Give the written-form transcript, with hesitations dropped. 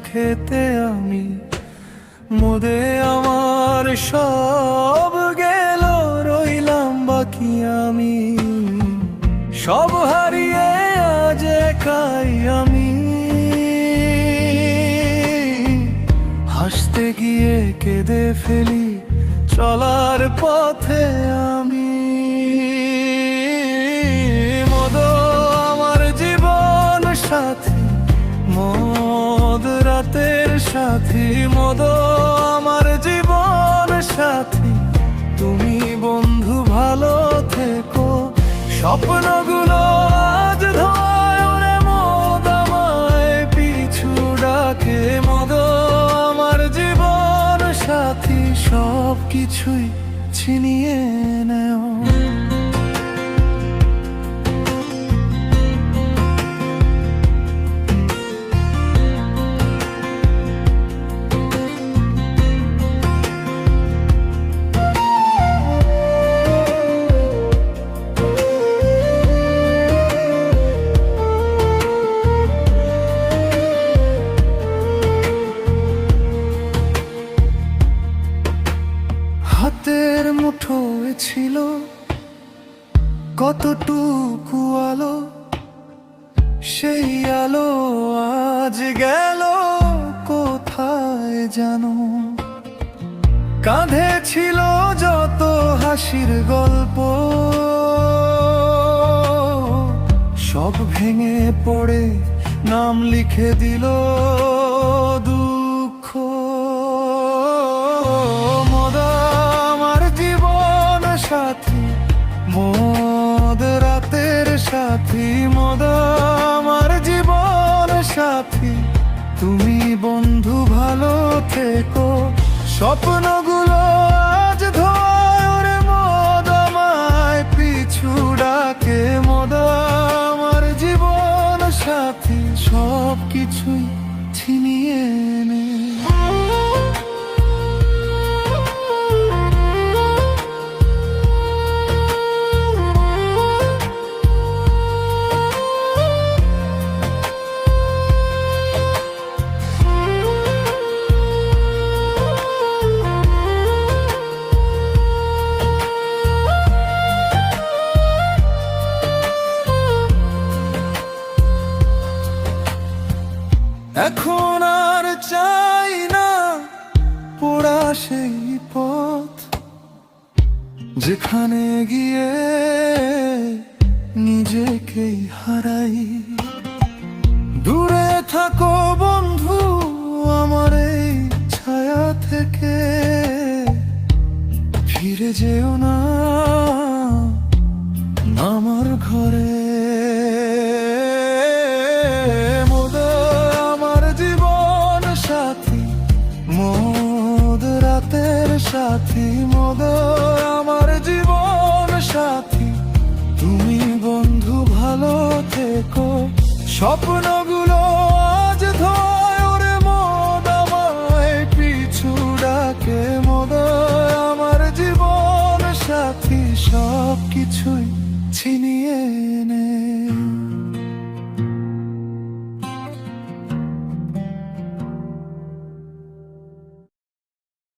খেতে আমি, মোদে আমার সব গেল, রইলাম বাকি আমি। সব হারিয়ে আজ একাই আমি, হাসতে গিয়ে কেঁদে ফেলি চলার পথে আমি। মদ আমার জীবন সাথী, মদ রাতের সাথী, মদ আমার জীবন সাথী, তুমি বন্ধু ভালো থেকো। স্বপ্নগুলো আজ ধোঁয়ায় ওরে, মদ আমায় পিছু ডাকে। মদ আমার জীবন সাথী, সব কিছুই ছিনিয়ে নেও। হাতের মুঠোয় ছিল কতটুকু আলো, সেই আলো আজ গেল কোথায় জানো। কাঁধে ছিল যত হাসির গল্প, সব ভেঙে পড়ে নাম লিখে দিল দুঃখ। মদ আমার জীবন সাথী, মদ রাতের সাথী, মদ আমার জীবন সাথী, তুমি বন্ধু ভালো থেকো। স্বপ্নগুলো আজ ধোঁয়ায় ওরে, মদ আমায় পিছু ডাকে। মদ আমার জীবন সাথী, সব কিছুই ছিনিয়ে নে। এখন আর চাই না পোড়া সেই পথ, যেখানে গিয়ে নিজেকেই হারাই। দূরে থাকো বন্ধু আমার এই ছায়া থেকে, ফিরে যেও না আমার ঘরে। মদ রাতের সাথী, মদ আমার জীবন সাথী, তুমি বন্ধু ভালো থেকো। স্বপ্নগুলো